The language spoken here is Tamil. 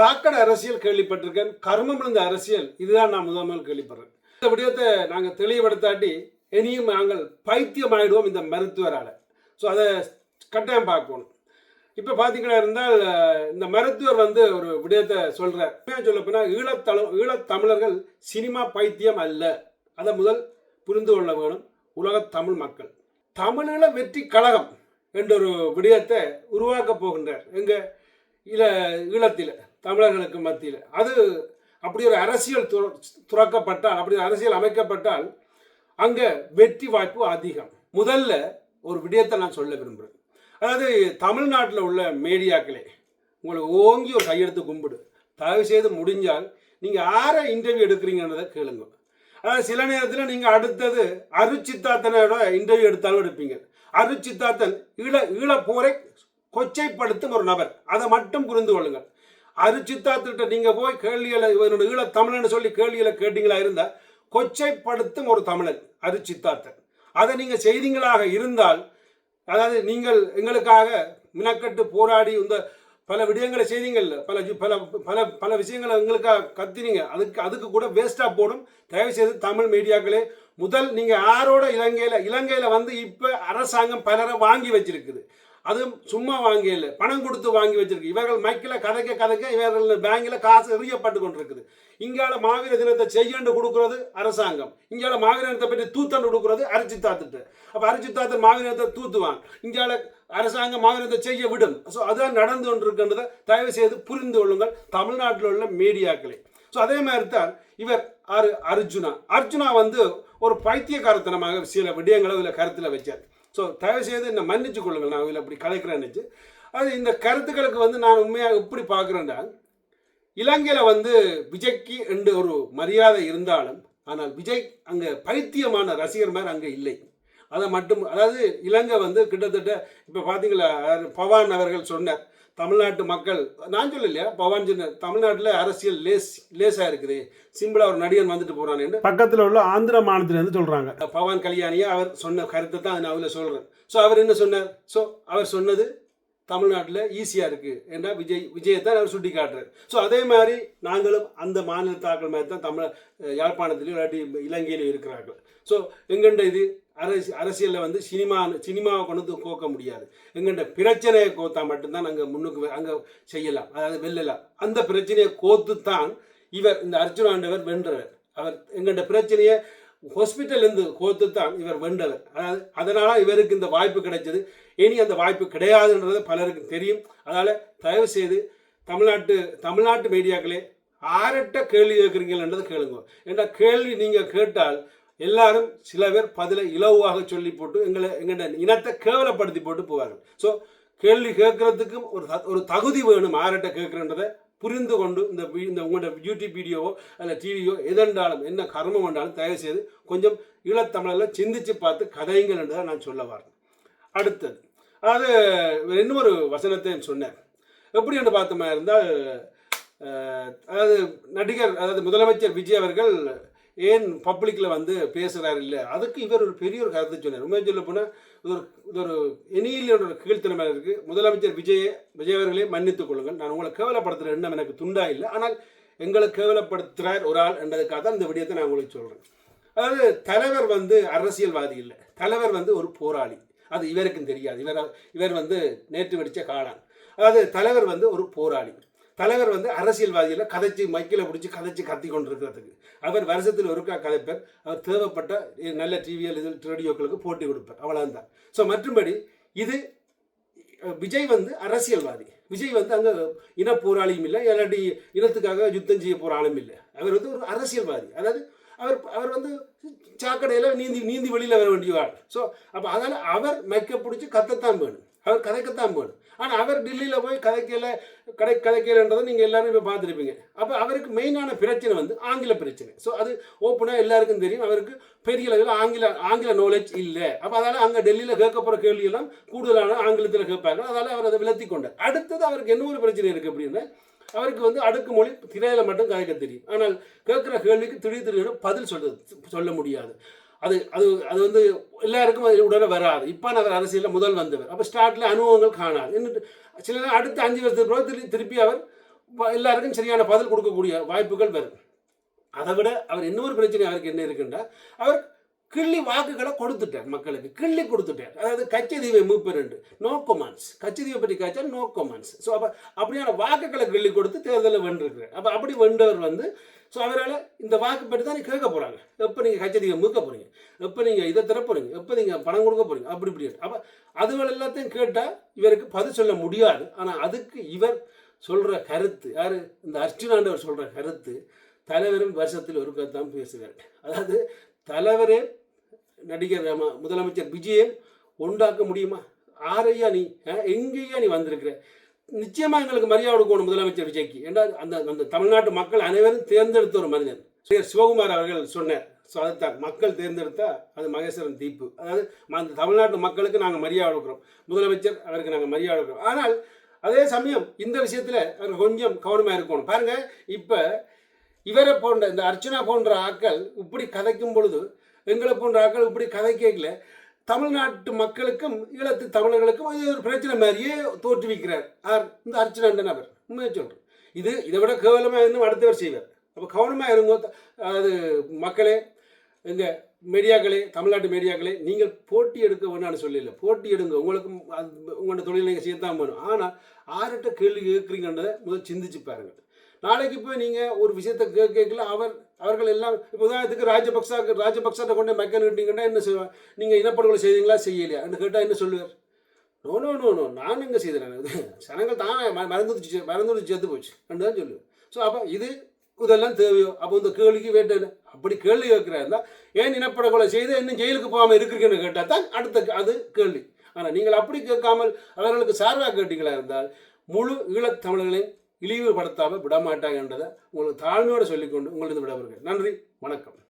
சாக்கடை அரசியல் கேள்விப்பட்டிருக்கேன். கர்மம் விழுந்த அரசியல் இதுதான் நான் முதல் கேள்விப்படுறேன். இந்த விடயத்தை நாங்கள் தெளிவுபடுத்தாட்டி இனியும் நாங்கள் பைத்தியம் ஆயிடுவோம் இந்த மருத்துவரால. ஸோ அதை கட்டாயம் பார்க்கணும். இப்போ பார்த்தீங்கன்னா இருந்தால் இந்த மருத்துவர் வந்து ஒரு விடயத்தை சொல்கிறார். சொல்ல போனால் ஈழத்தமிழர்கள் சினிமா பைத்தியம் அல்ல. அதை முதல் புரிந்து கொள்ள வேணும் உலகத் தமிழ் மக்கள். தமிழீழ வெற்றி கழகம் என்ற ஒரு விடயத்தை உருவாக்க போகின்றார் எங்கள் ஈழத்தில் தமிழர்களுக்கு மத்தியில். அது அப்படி ஒரு அரசியல் துறக்கப்பட்டால், அப்படி ஒரு அரசியல் அமைக்கப்பட்டால் அங்கே வெற்றி வாய்ப்பு அதிகம். முதல்ல ஒரு விடயத்தை நான் சொல்ல விரும்புகிறேன். அதாவது தமிழ்நாட்டில் உள்ள மீடியாக்களே உங்களுக்கு ஓங்கி ஒரு கையெடுத்து கும்பிடு. தயவு செய்து முடிஞ்சால் நீங்கள் யாரை இன்டர்வியூ எடுக்கிறீங்கன்றதை கேளுங்க. அதாவது சில நேரத்தில் நீங்கள் அடுத்தது அருட்சித்தாத்தனோட இன்டர்வியூ எடுத்தாலும் எடுப்பீங்க. அருட்சித்தாத்தன் ஈழப்போரை கொச்சைப்படுத்தும் ஒரு நபர். அதை மட்டும் புரிந்து கொள்ளுங்கள். அருட்சித்தாத்திட்ட நீங்கள் போய் கேள்விகளை இவனோட ஈழத்தமிழன் சொல்லி கேள்விகளை கேட்டீங்களா இருந்தால் கொச்சைப்படுத்தும் ஒரு தமிழன் அருட்சித்தாத்தன். அதை நீங்கள் செய்தீங்களாக இருந்தால், அதாவது நீங்கள் எங்களுக்காக மினக்கட்டு போராடி இந்த பல விடயங்களை செய்தீங்கல்ல, பல பல பல பல விஷயங்களை எங்களுக்காக கத்தினீங்க. அதுக்கு கூட வேஸ்டாக போடும். தயவுசெய்து தமிழ் மீடியாக்களே, முதல் நீங்கள் யாரோட இலங்கையில் வந்து இப்போ அரசாங்கம் பலரை வாங்கி வச்சிருக்குது. அதுவும் சும்மா வாங்கியில்லை, பணம் கொடுத்து வாங்கி வச்சிருக்கு. இவர்கள் மைக்கில் கதைக்க இவர்கள் பேங்கில் காசு எறியப்பட்டு கொண்டிருக்குது. இங்கால மாவீர தினத்தை செய்யண்டு கொடுக்குறது அரசாங்கம், இங்கால மாவீர தினத்தை பற்றி தூத்தண்டு கொடுக்குறது அரிசித்தாத்துட்டு. அப்போ அரிசித்தாத்தன் மாவீர தினத்தை தூத்துவான், இங்கால அரசாங்கம் மாவீர தினத்தை செய்ய விடும். ஸோ அதுதான் நடந்து கொண்டிருக்கின்றதை தயவு செய்து புரிந்து கொள்ளுங்கள் தமிழ்நாட்டில் உள்ள மீடியாக்களை. ஸோ அதே மாதிரி தான் இவர் அர்ஜுனா வந்து ஒரு பைத்தியக்காரத்தனமாக சில விடயங்களை இதில் கருத்தில் வச்சார். ஸோ தயவுசெய்து என்னை மன்னிச்சு கொள்ளுங்கள், நான் இதில் அப்படி கலைக்கிறேன்னு. அது இந்த கருத்துக்களுக்கு வந்து நான் உண்மையாக எப்படி பார்க்குறேன்னா, இலங்கையில் வந்து விஜய்க்கு என்று ஒரு மரியாதை இருந்தாலும், ஆனால் விஜய் அங்கே பைத்தியமான ரசிகர் மாதிரி அங்கே இல்லை. அதை மட்டும், அதாவது இலங்கை வந்து கிட்டத்தட்ட இப்போ பார்த்தீங்களா, பவான் அவர்கள் சொன்னார், தமிழ்நாட்டு மக்கள், நான் சொல்லலையா, பவான் சொன்னார், தமிழ்நாட்டில் அரசியல் லேசாக இருக்குது, சிம்பிளாக ஒரு நடிகன் வந்துட்டு போகிறான்னு பக்கத்தில் உள்ள ஆந்திர மாநிலத்திலேருந்து சொல்கிறாங்க. பவான் கல்யாணியை அவர் சொன்ன கருத்தை தான் நான் அதில் சொல்கிறேன். ஸோ அவர் என்ன சொன்னார்? ஸோ அவர் சொன்னது தமிழ்நாட்டில் ஈஸியாக இருக்குது என்றால் விஜயத்தான் அவர் சுட்டி காட்டுறார். ஸோ அதே மாதிரி நாங்களும் அந்த மாநிலத்தாக்கள் மாதிரி தான் யாழ்ப்பாணத்திலையும் இல்லாட்டி இலங்கையிலும் இருக்கிறார்கள். ஸோ எங்கண்ட இது அரசியலில் வந்து சினிமாவை கொண்டு கோக்க முடியாது. எங்கள்கிட்ட பிரச்சனையை கோத்தா மட்டும்தான் நாங்கள் முன்னுக்கு அங்கே செய்யலாம், அதாவது வெல்லலாம். அந்த பிரச்சனையை கோத்து தான் இவர் இந்த அர்ஜுனாண்டவர் வென்றவர். அவர் எங்கள்கிட்ட பிரச்சனையை ஹாஸ்பிட்டல்லேருந்து கோத்து தான் இவர் வென்றவர். அதாவது அதனால் இவருக்கு இந்த வாய்ப்பு கிடைச்சது. இனி அந்த வாய்ப்பு கிடையாதுன்றது பலருக்கு தெரியும். அதனால் தயவு செய்து தமிழ்நாட்டு மீடியாக்களே ஆரட்ட கேள்வி கேட்குறீங்கன்றது கேளுங்க. ஏன்னா கேள்வி நீங்கள் கேட்டால் எல்லாரும் சில பேர் பதிலை இலவாக சொல்லி போட்டு எங்களோட இனத்தை கேவலப்படுத்தி போட்டு போவார்கள். ஸோ கேள்வி கேட்கறதுக்கும் ஒரு தகுதி வேணும். ஆரட்ட கேட்குறன்றதை புரிந்து கொண்டு இந்த உங்களோட யூடியூப் வீடியோவோ அல்ல டிவியோ எதென்றாலும் என்ன கர்மம் என்றாலும் தயவுசெய்து கொஞ்சம் ஈழத்தமிழில் சிந்திச்சு பார்த்து கதைங்கள் என்றதை நான் சொல்ல வரேன். அடுத்தது, அதாவது இன்னொரு வசனத்தை சொன்னேன். எப்படி என்று பார்த்தோமா இருந்தால், அதாவது அதாவது முதலமைச்சர் விஜய் அவர்கள் ஏன் பப்ளிக்கில் வந்து பேசுகிறார் இல்லை, அதுக்கு இவர் ஒரு பெரிய ஒரு கருத்து சொன்னார். உண்மையை சொல்ல போனால் இது ஒரு இனியிலோட கீழ்த்தனமாக இருக்குது. முதலமைச்சர் விஜய் அவர்களே மன்னித்துக் கொள்ளுங்கள், நான் உங்களை கேவலப்படுத்துகிற எண்ணம் எனக்கு துண்டா இல்லை, ஆனால் எங்களை கேவலப்படுத்துகிறார் ஒரு ஆள் என்றதுக்காக தான் இந்த விடயத்தை நான் உங்களுக்கு சொல்கிறேன். அதாவது தலைவர் வந்து அரசியல்வாதி இல்லை, தலைவர் வந்து ஒரு போராளி. அது இவருக்கும் தெரியாது. இவர் வந்து நேற்று வெடித்த காளான். அதாவது தலைவர் வந்து ஒரு போராளி. தலைவர் வந்து அரசியல்வாதியில் கதைச்சி மைக்கில் பிடிச்சி கத்தி கொண்டிருக்கிறதுக்கு அவர் வருஷத்தில் ஒருக்கா கதைப்பர். அவர் தேவைப்பட்ட நல்ல டிவியில் ரேடியோக்களுக்கு போட்டி கொடுப்பார், அவ்வளோதான். ஸோ மற்றும்படி இது விஜய் வந்து அரசியல்வாதி. விஜய் வந்து அங்கே இன போராளியும் இல்லை, இல்லாட்டி இனத்துக்காக யுத்தம் செய்ய போகிற ஆளும் இல்லை. அவர் வந்து ஒரு அரசியல்வாதி. அதாவது அவர் வந்து சாக்கடையில் நீந்தி வெளியில் வர வேண்டிய ஆள். ஸோ அப்போ அதனால் அவர் மைக்க பிடிச்சி கத்தத்தான் வேணும், அவர் கதைக்கத்தான் வேணும். ஆனால் அவர் டெல்லியில் போய் கதைக்கலைன்றதை நீங்கள் எல்லாரும் இப்போ பார்த்துருப்பீங்க. அப்போ அவருக்கு மெயினான பிரச்சனை வந்து ஆங்கில பிரச்சனை. ஸோ அது ஓப்பனாக எல்லாருக்கும் தெரியும். அவருக்கு பெரிய அளவில் ஆங்கில நாலேஜ் இல்லை. அப்போ அதால் அங்கே டெல்லியில் கேட்க போகிற கேள்வியெல்லாம் கூடுதலான ஆங்கிலத்தில் கேட்பாங்க. அதால் அவர் அதை விளத்தி கொண்டார். அடுத்தது அவருக்கு என்ன ஒரு பிரச்சனை இருக்குது அப்படின்னா, அவருக்கு வந்து அடுக்கு மொழி திரையில மட்டும் கதைக்க தெரியும். ஆனால் கேட்குற கேள்விக்கு திடீர்னு பதில் சொல்ல முடியாது. அது அது அது வந்து எல்லாருக்கும் உடனே வராது. இப்போ அவர் அரசியலில் முதல் வந்தவர். அப்போ ஸ்டார்ட்ல அனுபவங்கள் காணாது. சில அடுத்த 5 வருஷத்துக்கு திருப்பி அவர் எல்லாருக்கும் சரியான பதில் கொடுக்கக்கூடிய வாய்ப்புகள் வரும். அதை விட அவர் இன்னொரு பிரச்சனை அவருக்கு என்ன இருக்குன்னா, அவர் கிள்ளி வாக்குகளை கொடுத்துட்டார், மக்களுக்கு கிள்ளி கொடுத்துட்டார். அதாவது கச்சதீவை மூப்பரண்டு நோ கொமான்ஸ், கச்சதீவை பற்றி காய்ச்சா நோ கொமான்ஸ். ஸோ அப்போ அப்படியான வாக்குகளை கிள்ளி கொடுத்து தேர்தலில் வென்றிருக்கிறார். அப்போ அப்படி வென்றவர் ஸோ அவரால் இந்த வாக்கு பற்றி தான் கேட்க போகிறாங்க. எப்போ நீங்கள் கச்சதீவை மூக்க போகிறீங்க, எப்போ நீங்கள் இதை தர போகிறீங்க, எப்போ நீங்கள் பணம் கொடுக்க போகிறீங்க, அப்படி இப்படி. அப்போ அதுகள் எல்லாத்தையும் கேட்டால் இவருக்கு பதில் சொல்ல முடியாது. ஆனால் அதுக்கு இவர் சொல்கிற கருத்து, யார் இந்த அர்ச்சுனாண்டவர் சொல்கிற கருத்து, தலைவரும் வருஷத்தில் ஒருக்கத்தான் பேசுகிறார். அதாவது தலைவரே நடிகர் முதலமைச்சர் விஜயம் உண்டாக்க முடியுமா? ஆரையா நீ, எங்கேயா நீ வந்திருக்கிற? நிச்சயமாக எங்களுக்கு மரியாதை கொடுக்கணும் முதலமைச்சர் விஜய்க்கு. ஏன்னா அந்த தமிழ்நாட்டு மக்கள் அனைவரும் தேர்ந்தெடுத்த ஒரு மனிதன். சிவகுமார் அவர்கள் சொன்னார். ஸோ அதைத்தான் மக்கள் தேர்ந்தெடுத்தா அது மகேஸ்வரன் தீர்ப்பு. அதாவது அந்த தமிழ்நாட்டு மக்களுக்கு நாங்கள் மரியாதை கொடுக்குறோம், முதலமைச்சர் அவருக்கு நாங்கள் மரியாதை கொடுக்குறோம். ஆனால் அதே சமயம் இந்த விஷயத்தில் அவர் கொஞ்சம் கவனமாக இருக்கணும். பாருங்கள், இப்போ இவரை போன்ற இந்த அர்ச்சனா போன்ற ஆட்கள் இப்படி கதைக்கும் பொழுது, எங்களை போன்ற ஆட்கள் இப்படி கதை கேட்கல, தமிழ்நாட்டு மக்களுக்கும் ஈழத்து தமிழர்களுக்கும் இது ஒரு பிரச்சனை மாதிரியே தோற்றுவிக்கிறார் இந்த அர்ச்சனா நபர். உண்மையை சொல்கிறேன். இதை விட கேவலமாக இன்னும் அடுத்தவர் செய்வார். அப்போ கவனமாக இருங்க. அதாவது மக்களே, எங்கள் மீடியாக்களே, தமிழ்நாட்டு மீடியாக்களே, நீங்கள் போட்டி எடுக்க வேணான்னு சொல்லல, போட்டி எடுங்க. உங்களுக்கும் உங்களோட தொழில் நீங்கள் செய்யத்தான் வேணும். ஆனால் ஆர்கிட்ட கேள்வி கேட்குறீங்கன்றதை முதல் சிந்திச்சு பாருங்கள். நாளைக்கு போய் நீங்கள் ஒரு விஷயத்தை கேட்கல அவர்கள் எல்லாம் இப்போ உதாரணத்துக்கு ராஜபக்சாட்ட கொண்டு மக்கள் விட்டீங்கன்னா என்ன செய்வாங்க? நீங்கள் இனப்படுகொலை செய்தீங்களா செய்யலையா என்று கேட்டால் என்ன சொல்லுவார்? நோ நோ நோ நோ நான் எங்கே செய்கிறேன், சனங்கள் தான் மறந்துடுச்சு செத்து போச்சு என்று தான் சொல்லுவேன். ஸோ அப்போ இதெல்லாம் தேவையோ? அப்போ இந்த கேள்விக்கு வேட்டேன் அப்படி கேள்வி கேட்குறா இருந்தால், ஏன் இனப்படுகொலை செய்து இன்னும் ஜெயிலுக்கு போகாமல் இருக்கிறீங்கன்னு கேட்டால் தான் அடுத்த அது கேள்வி. ஆனால் நீங்கள் அப்படி கேட்காமல் அவர்களுக்கு சார்பாக கேட்டீங்களா இருந்தால் முழு ஈழத்தமிழர்களையும் இழிவுபடுத்தாமல் விடமாட்டாங்க என்றதை உங்களுக்கு தாழ்மையோடு சொல்லிக்கொண்டு உங்களது விடவர்கள். நன்றி, வணக்கம்.